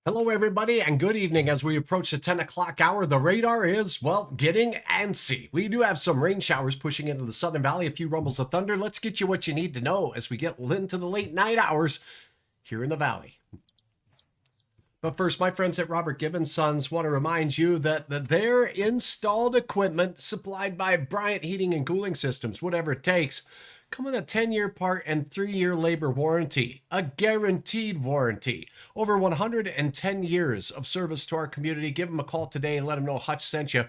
Hello, everybody, and good evening. As we approach the 10 o'clock hour, the radar is, well, getting antsy. We do have some rain showers pushing into the Southern Valley, a few rumbles of thunder. Let's get you what you need to know as we get into the late night hours here in the Valley. But first, my friends at Robert Gibbons Sons want to remind you that their installed equipment supplied by Bryant Heating and Cooling Systems, whatever it takes, come with a 10-year part and 3-year labor warranty, a guaranteed warranty. Over 110 years of service to our community. Give them a call today and let them know Hutch sent you.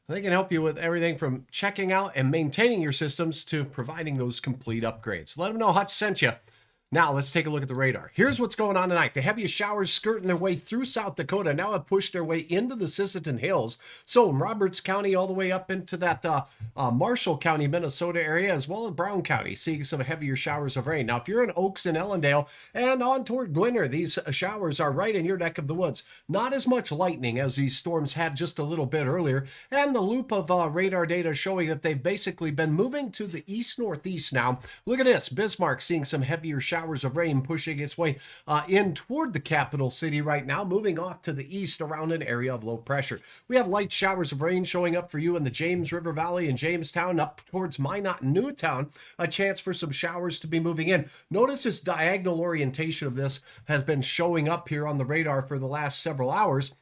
They can help you with everything from checking out and maintaining your systems to providing those complete upgrades. Let them know Hutch sent you. Now, let's take a look at the radar. Here's what's going on tonight. The heaviest showers skirting their way through South Dakota now have pushed their way into the Sisseton Hills. So in Roberts County all the way up into that Marshall County, Minnesota area, as well as Brown County, seeing some heavier showers of rain. Now, if you're in Oaks and Ellendale and on toward Gwinnett, these showers are right in your neck of the woods. Not as much lightning as these storms had just a little bit earlier. And the loop of radar data showing that they've basically been moving to the east-northeast now. Look at this. Bismarck seeing some heavier showers of rain pushing its way in toward the capital city right now, moving off to the east around an area of low pressure. We have light showers of rain showing up for you in the James River Valley and Jamestown, up towards Minot and Newtown. A chance for some showers to be moving in. Notice this diagonal orientation of this has been showing up here on the radar for the last several hours.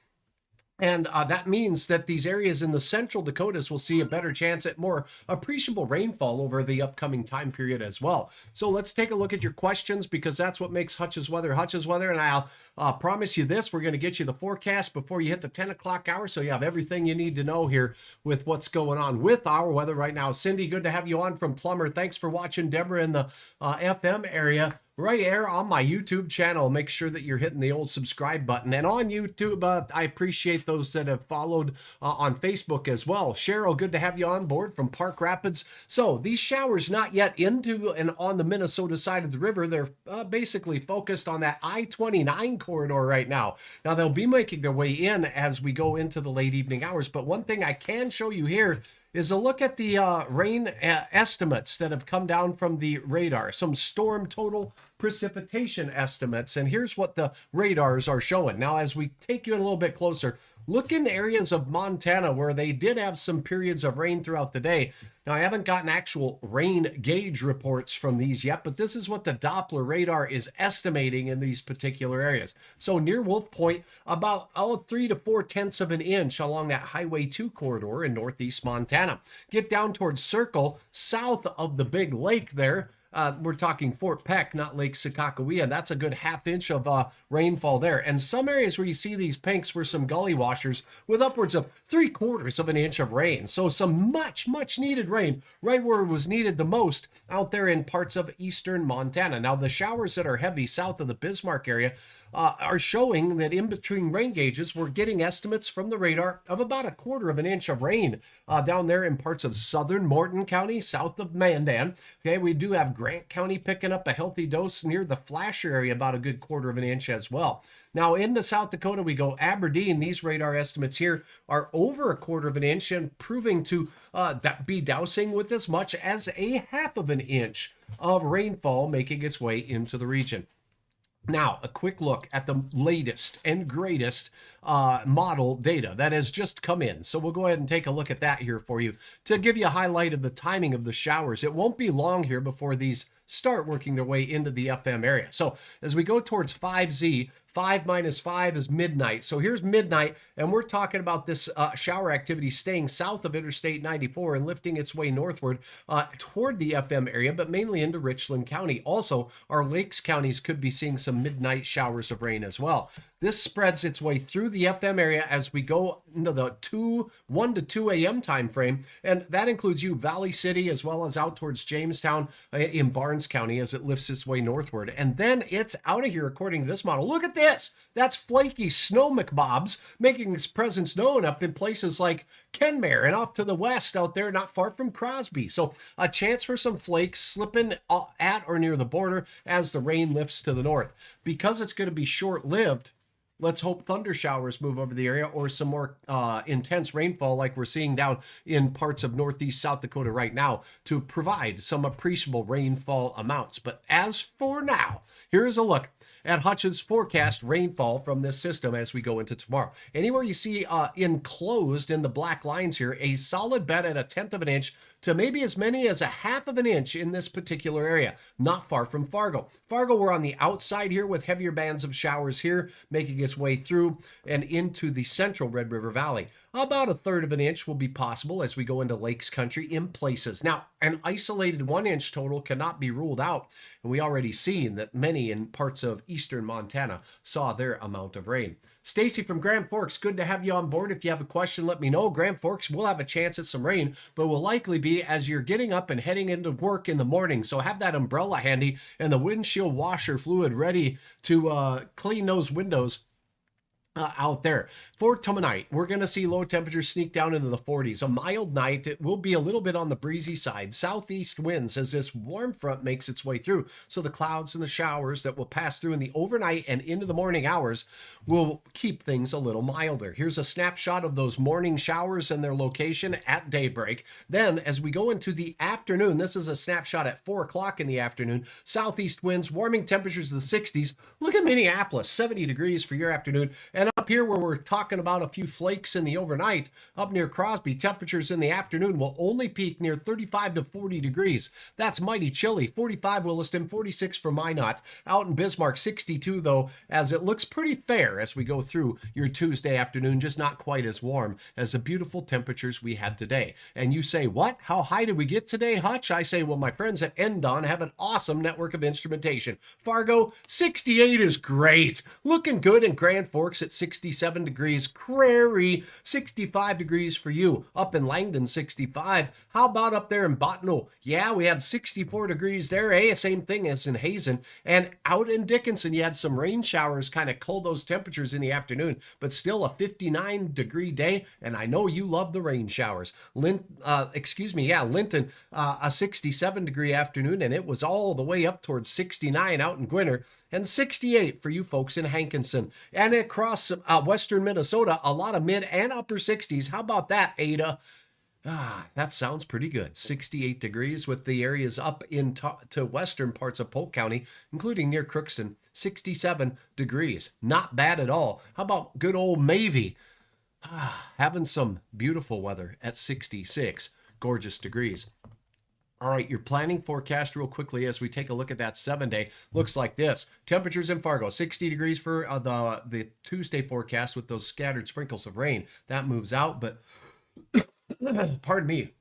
And that means that these areas in the central Dakotas will see a better chance at more appreciable rainfall over the upcoming time period as well. So let's take a look at your questions, because that's what makes Hutch's Weather Hutch's Weather. And I'll promise you this, we're going to get you the forecast before you hit the 10 o'clock hour, so you have everything you need to know here with what's going on with our weather right now. Cindy, good to have you on from Plummer. Thanks for watching. Deborah in the FM area. Right here on my YouTube channel. Make sure that you're hitting the old subscribe button. And on YouTube, I appreciate those that have followed on Facebook as well. Cheryl, good to have you on board from Park Rapids. So these showers not yet into and on the Minnesota side of the river. They're basically focused on that I-29 corridor right now. Now, they'll be making their way in as we go into the late evening hours. But one thing I can show you here is a look at the rain estimates that have come down from the radar, some storm total precipitation estimates. And here's what the radars are showing. Now, as we take you in a little bit closer, look in areas of Montana where they did have some periods of rain throughout the day. Now, I haven't gotten actual rain gauge reports from these yet, but this is what the Doppler radar is estimating in these particular areas. So near Wolf Point, about 3 to 4 tenths of an inch along that Highway 2 corridor in northeast Montana. Get down towards Circle, south of the big lake there. We're talking Fort Peck, not Lake Sakakawea. That's a good half inch of rainfall there. And some areas where you see these pinks were some gully washers with upwards of 3/4 of an inch of rain. So some much needed rain right where it was needed the most out there in parts of eastern Montana. Now, the showers that are heavy south of the Bismarck area are showing that in between rain gauges, we're getting estimates from the radar of about 1/4 of an inch of rain down there in parts of southern Morton County, south of Mandan. Okay, we do have Grant County picking up a healthy dose near the Flasher area, about a good 1/4 of an inch as well. Now, into South Dakota, we go Aberdeen. These radar estimates here are over 1/4 of an inch and proving to be dousing with as much as a half of an inch of rainfall making its way into the region. Now, a quick look at the latest and greatest model data that has just come in. So we'll go ahead and take a look at that here for you to give you a highlight of the timing of the showers. It won't be long here before these start working their way into the FM area. So as we go towards 5Z, 5 minus 5 is midnight. So here's midnight, and we're talking about this shower activity staying south of Interstate 94 and lifting its way northward toward the FM area, but mainly into Richland County. Also, our Lakes counties could be seeing some midnight showers of rain as well. This spreads its way through the FM area as we go into the 1 to 2 a.m. time frame, and that includes you, Valley City, as well as out towards Jamestown in Barnes County as it lifts its way northward. And then it's out of here according to this model. Look at this. That's flaky snow McBobs making its presence known up in places like Kenmare and off to the west out there not far from Crosby. So a chance for some flakes slipping at or near the border as the rain lifts to the north. Because it's going to be short-lived, let's hope thunder showers move over the area or some more intense rainfall like we're seeing down in parts of northeast South Dakota right now to provide some appreciable rainfall amounts. But as for now, here's a look at Hutch's forecast rainfall from this system as we go into tomorrow. Anywhere you see enclosed in the black lines here, a solid bet at 1/10 of an inch to maybe as many as 1/2 of an inch in this particular area, not far from Fargo. Fargo, we're on the outside here with heavier bands of showers here, making its way through and into the central Red River Valley. About 1/3 of an inch will be possible as we go into Lakes Country in places. Now, an isolated 1-inch total cannot be ruled out, and we already seen that many in parts of eastern Montana saw their amount of rain. Stacy from Grand Forks, good to have you on board. If you have a question, let me know. Grand Forks will have a chance at some rain, but will likely be as you're getting up and heading into work in the morning. So have that umbrella handy and the windshield washer fluid ready to clean those windows out there. For tonight, we're going to see low temperatures sneak down into the 40s. A mild night. It will be a little bit on the breezy side. Southeast winds as this warm front makes its way through. So the clouds and the showers that will pass through in the overnight and into the morning hours will keep things a little milder. Here's a snapshot of those morning showers and their location at daybreak. Then as we go into the afternoon, this is a snapshot at 4 o'clock in the afternoon. Southeast winds, warming temperatures of the 60s. Look at Minneapolis, 70 degrees for your afternoon. And up here where we're talking about a few flakes in the overnight, up near Crosby, temperatures in the afternoon will only peak near 35 to 40 degrees. That's mighty chilly. 45 Williston, 46 for Minot. Out in Bismarck, 62 though, as it looks pretty fair as we go through your Tuesday afternoon, just not quite as warm as the beautiful temperatures we had today. And you say, what? How high did we get today, Hutch? I say, well, my friends at Endon have an awesome network of instrumentation. Fargo, 68 is great. Looking good in Grand Forks at 67 degrees. Prairie, 65 degrees for you. Up in Langdon, 65. How about up there in Bottineau? Yeah, we had 64 degrees there, eh? Same thing as in Hazen. And out in Dickinson, you had some rain showers kind of cool those temperatures in the afternoon, but still a 59-degree day, and I know you love the rain showers. Linton, a 67-degree afternoon, and it was all the way up towards 69 out in Gwinner, and 68 for you folks in Hankinson. And across western Minnesota, a lot of mid and upper 60s. How about that, Ada? That sounds pretty good. 68 degrees with the areas up into western parts of Polk County, including near Crookston. 67 degrees. Not bad at all. How about good old Mavie? Having some beautiful weather at 66 gorgeous degrees. All right, your planning forecast real quickly as we take a look at that 7-day. Looks like this. Temperatures in Fargo, 60 degrees for the Tuesday forecast with those scattered sprinkles of rain. That moves out, but pardon me,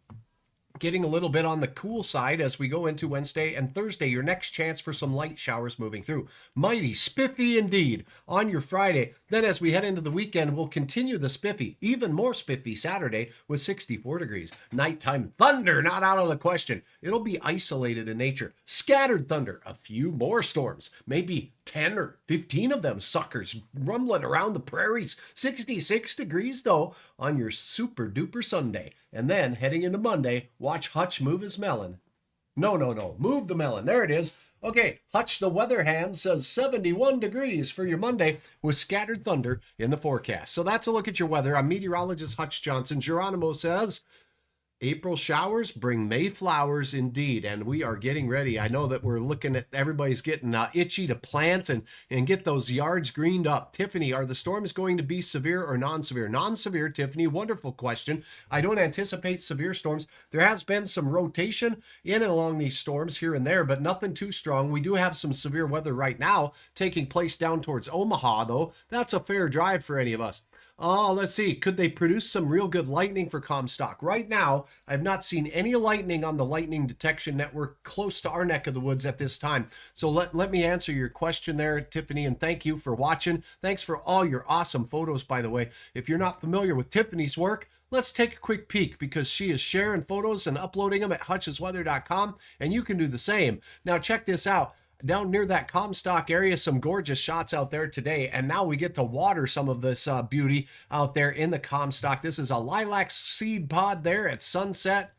getting a little bit on the cool side as we go into Wednesday and Thursday. Your next chance for some light showers moving through. Mighty spiffy indeed on your Friday. Then as we head into the weekend, we'll continue the spiffy, even more spiffy Saturday with 64 degrees. Nighttime thunder, not out of the question. It'll be isolated in nature. Scattered thunder, a few more storms, maybe 10 or 15 of them suckers rumbling around the prairies. 66 degrees though on your super duper Sunday. And then heading into Monday, watch Hutch move his melon. No. Move the melon. There it is. Okay, Hutch the weather ham says 71 degrees for your Monday with scattered thunder in the forecast. So that's a look at your weather. I'm meteorologist Hutch Johnson. Geronimo says, April showers bring May flowers indeed, and we are getting ready. I know that we're looking at everybody's getting itchy to plant and get those yards greened up. Tiffany, are the storms going to be severe or non-severe? Non-severe, Tiffany, wonderful question. I don't anticipate severe storms. There has been some rotation in and along these storms here and there, but nothing too strong. We do have some severe weather right now taking place down towards Omaha, though. That's a fair drive for any of us. Oh, let's see. Could they produce some real good lightning for Comstock? Right now, I've not seen any lightning on the lightning detection network close to our neck of the woods at this time. So let me answer your question there, Tiffany, and thank you for watching. Thanks for all your awesome photos, by the way. If you're not familiar with Tiffany's work, let's take a quick peek because she is sharing photos and uploading them at hutchesweather.com, and you can do the same. Now, check this out. Down near that Comstock area, some gorgeous shots out there today, and now we get to water some of this beauty out there in the Comstock. This is a lilac seed pod there at sunset.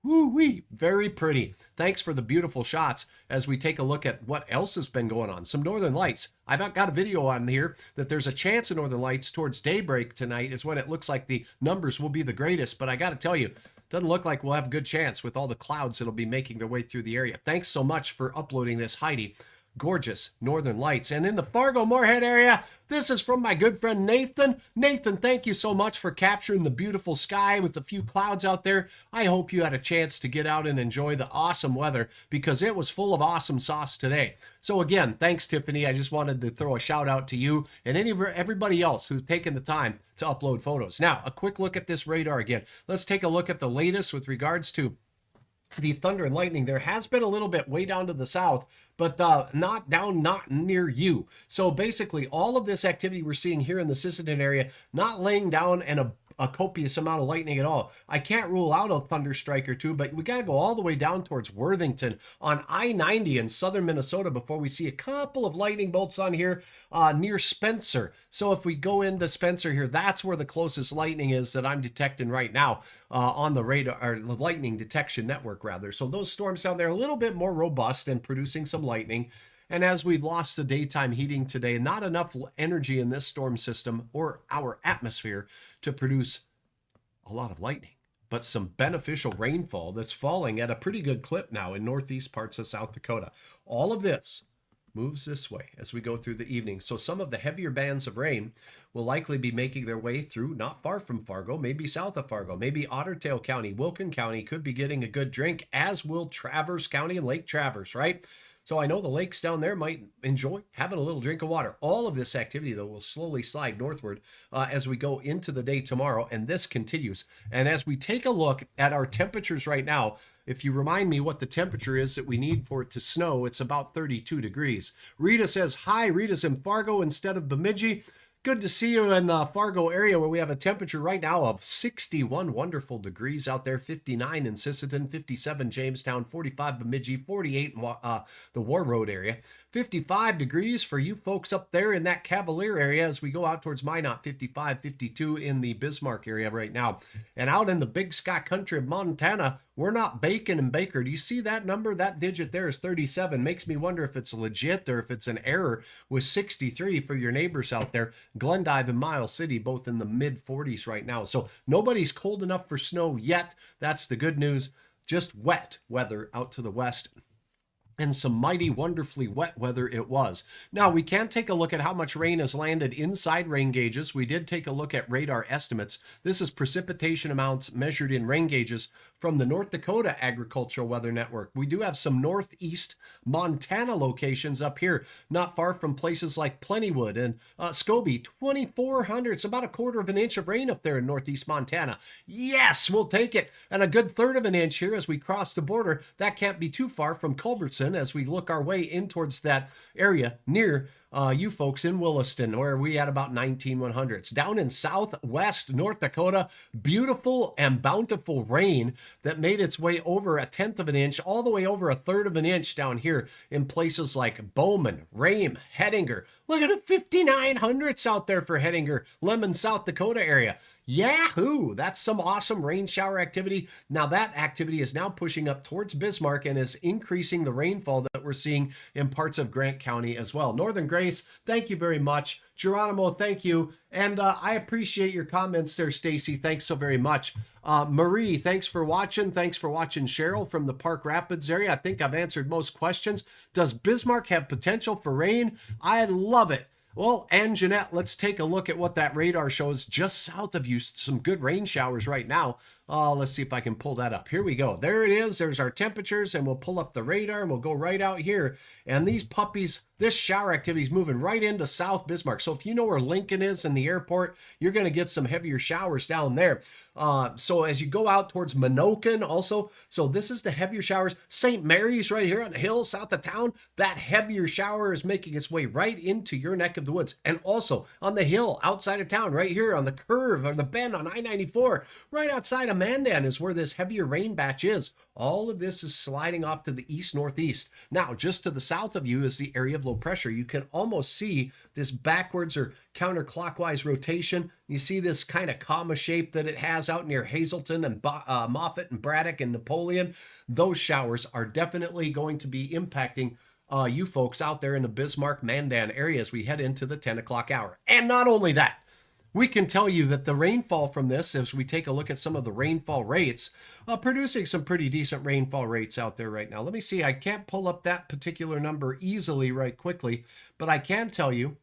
Woo-wee, very pretty. Thanks for the beautiful shots as we take a look at what else has been going on. Some northern lights. I've got a video on here that there's a chance of northern lights towards daybreak tonight is when it looks like the numbers will be the greatest, but I got to tell you, doesn't look like we'll have a good chance with all the clouds that'll be making their way through the area. Thanks so much for uploading this, Heidi. gorgeous northern lights. And in the Fargo-Moorhead area, this is from my good friend Nathan. Nathan, thank you so much for capturing the beautiful sky with a few clouds out there. I hope you had a chance to get out and enjoy the awesome weather because it was full of awesome sauce today. So again, thanks, Tiffany. I just wanted to throw a shout out to you and everybody else who's taken the time to upload photos. Now, a quick look at this radar again. Let's take a look at the latest with regards to the thunder and lightning. There has been a little bit way down to the south, but not near you. So basically all of this activity we're seeing here in the Sisseton area, not laying down and a copious amount of lightning at all. I can't rule out a thunder strike or two, but we got to go all the way down towards Worthington on I-90 in southern Minnesota before we see a couple of lightning bolts on here near Spencer. So if we go into Spencer here, that's where the closest lightning is that I'm detecting right now on the radar, or the lightning detection network rather. So those storms down there are a little bit more robust and producing some lightning. And as we've lost the daytime heating today, not enough energy in this storm system or our atmosphere to produce a lot of lightning, but some beneficial rainfall that's falling at a pretty good clip now in northeast parts of South Dakota. All of this moves this way as we go through the evening. So some of the heavier bands of rain will likely be making their way through not far from Fargo, maybe south of Fargo, maybe Otter Tail County, Wilkin County could be getting a good drink, as will Traverse County and Lake Traverse, right? So I know the lakes down there might enjoy having a little drink of water. All of this activity, though, will slowly slide northward as we go into the day tomorrow, and this continues. And as we take a look at our temperatures right now, if you remind me what the temperature is that we need for it to snow, it's about 32 degrees. Rita says, hi, Rita's in Fargo instead of Bemidji. Good to see you in the Fargo area where we have a temperature right now of 61 wonderful degrees out there, 59 in Sisseton, 57 Jamestown, 45 Bemidji, 48 in the War Road area, 55 degrees for you folks up there in that Cavalier area as we go out towards Minot, 55, 52 in the Bismarck area right now. And out in the Big Sky country of Montana, we're not baking and Baker. Do you see that number? That digit there is 37. Makes me wonder if it's legit or if it's an error with 63 for your neighbors out there. Glendive and Miles City, both in the mid 40s right now. So nobody's cold enough for snow yet. That's the good news. Just wet weather out to the west. And some mighty wonderfully wet weather it was. Now, we can take a look at how much rain has landed inside rain gauges. We did take a look at radar estimates. This is precipitation amounts measured in rain gauges from the North Dakota Agricultural Weather Network. We do have some northeast Montana locations up here, not far from places like Plentywood and Scobie. 2,400, it's about a quarter of an inch of rain up there in northeast Montana. Yes, we'll take it. And a good third of an inch here as we cross the border. That can't be too far from Culbertson as we look our way in towards that area near you folks in Williston, where we had about 19,100s. Down in southwest North Dakota, beautiful and bountiful rain that made its way over a tenth of an inch, all the way over a third of an inch down here in places like Bowman, Rame, Hettinger. Look at the 5,900s out there for Hettinger, Lemon, South Dakota area. Yahoo! That's some awesome rain shower activity. Now that activity is now pushing up towards Bismarck and is increasing the rainfall that we're seeing in parts of Grant County as well. Northern Grace, thank you very much. Geronimo, thank you. And I appreciate your comments there, Stacy. Thanks so very much. Marie, thanks for watching. Thanks for watching Cheryl from the Park Rapids area. I think I've answered most questions. Does Bismarck have potential for rain? I love it. Well, and Jeanette, let's take a look at what that radar shows just south of you. Some good rain showers right now. Let's see if I can pull that up. Here we go. There it is. There's our temperatures, and we'll pull up the radar, and we'll go right out here. And these puppies, this shower activity is moving right into South Bismarck. So if you know where Lincoln is in the airport, you're going to get some heavier showers down there. So as you go out towards Minokan also, so this is the heavier showers. St. Mary's right here on the hill south of town, that heavier shower is making its way right into your neck of the woods. And also on the hill outside of town, right here on the curve or the bend on I-94, right outside of Mandan is where this heavier rain batch is. All of this is sliding off to the east-northeast. Now, just to the south of you is the area of low pressure. You can almost see this backwards or counterclockwise rotation. You see this kind of comma shape that it has out near Hazleton and Moffett and Braddock and Napoleon. Those showers are definitely going to be impacting you folks out there in the Bismarck, Mandan area as we head into the 10 o'clock hour. And not only that, We can tell you that the rainfall from this, as we take a look at some of the rainfall rates, producing some pretty decent rainfall rates out there right now. Let me see. I can't pull up that particular number easily right quickly, but I can tell you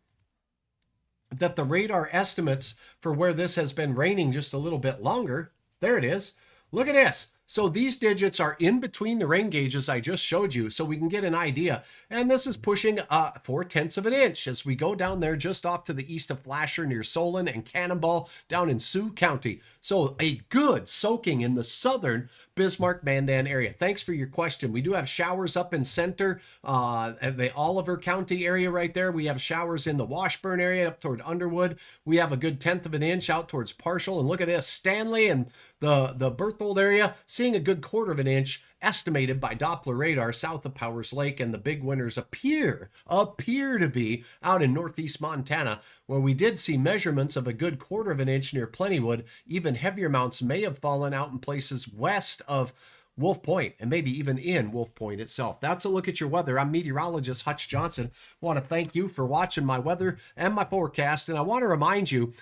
that the radar estimates for where this has been raining just a little bit longer, there it is. Look at this. So these digits are in between the rain gauges I just showed you, so we can get an idea. And this is pushing 0.4 of an inch as we go down there just off to the east of Flasher near Solon and Cannonball down in Sioux County. So a good soaking in the southern Bismarck-Mandan area. Thanks for your question. We do have showers up in center, the Oliver County area right there. We have showers in the Washburn area up toward Underwood. We have a good 1/10 of an inch out towards Parshall. And look at this, Stanley and the Berthold area seeing a good 1/4 of an inch estimated by Doppler radar south of Powers Lake, and the big winners appear to be out in northeast Montana, where we did see measurements of a good 1/4 of an inch near Plentywood. Even heavier amounts may have fallen out in places west of Wolf Point and maybe even in Wolf Point itself. That's a look at your weather. I'm meteorologist Hutch Johnson. I want to thank you for watching my weather and my forecast. And I want to remind you,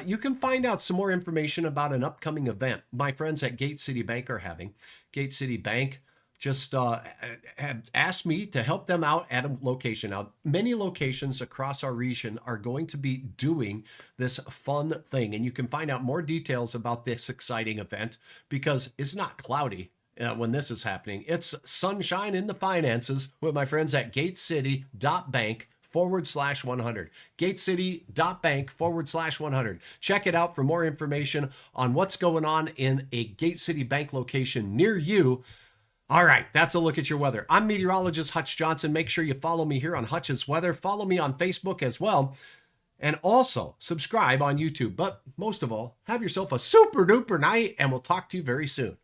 you can find out some more information about an upcoming event my friends at Gate City Bank are having. Gate City Bank just had asked me to help them out at a location. Now, many locations across our region are going to be doing this fun thing. And you can find out more details about this exciting event because it's not cloudy when this is happening. It's sunshine in the finances with my friends at gatecity.bank/100. gatecity.bank/100. Check it out for more information on what's going on in a Gate City Bank location near you. All right, that's a look at your weather. I'm meteorologist Hutch Johnson. Make sure you follow me here on Hutch's Weather. Follow me on Facebook as well. And also subscribe on YouTube. But most of all, have yourself a super duper night, and we'll talk to you very soon.